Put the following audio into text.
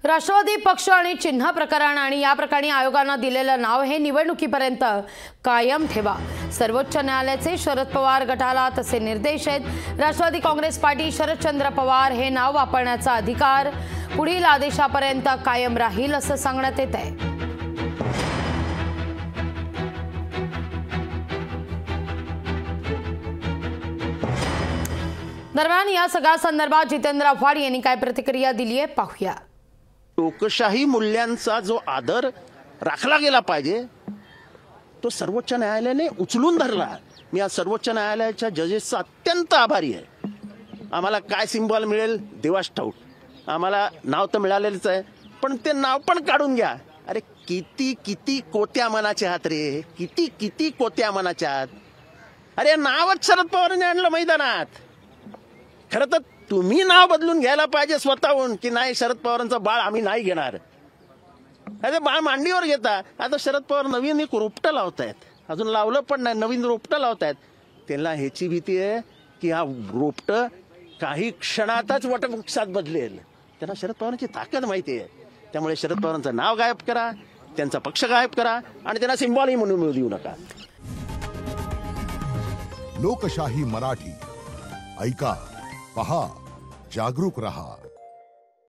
राष्ट्रवादी पक्ष आणि चिन्ह प्रकरण आणि या प्रकरणी आयोगानं दिलेलं नाव हे निवडणुकीपर्यंत कायम ठेवा। सर्वोच्च न्यायालयाचे शरद पवार गटाला तसे निर्देश आहेत। राष्ट्रवादी काँग्रेस पार्टी शरदचंद्र पवार हे नाव वापरण्याचा अधिकार पुढील आदेशापर्यंत कायम राहील असं सांगण्यात येत आहे। दरम्यान या सगळ्या संदर्भात जितेंद्र आव्हाड यांनी काय प्रतिक्रिया दिली आहे पाहूया। लोकशाही मूल्यांचा जो आदर राखला गेला पाहिजे तो सर्वोच्च न्यायालयाने उचलून धरला। मी आज सर्वोच्च न्यायालयाच्या जजेसचा अत्यंत आभारी आहे। आम्हाला काय सिंबल मिळेल देवास ठाऊक, आम्हाला नाव तर मिळालेलंच आहे, पण ते नाव पण काढून घ्या। अरे किती किती कोत्या मनाचे आहात रे, किती किती कोत्या मनाचे आहात। अरे नावच शरद पवारांनी आणलं मैदानात। खरं तर तुम्ही नाव बदलून घ्यायला पाहिजे स्वतःहून की नाही शरद पवारांचं बाळ आम्ही नाही घेणार। अरे बाळ मांडीवर घेता। आता शरद पवार नवीन एक रोपटं लावतायत, अजून लावलं पण नाही, नवीन रोपटं लावतायत। त्यांना ह्याची भीती आहे की हा रोपटं काही क्षणातच वटवृक्षात बदलेल। त्यांना शरद पवारांची ताकद माहिती आहे। त्यामुळे शरद पवारांचं नाव गायब करा, त्यांचा पक्ष गायब करा आणि त्यांना सिंबॉलही म्हणून देऊ नका। लोकशाही मराठी ऐका, पहा, जागरूक रहा।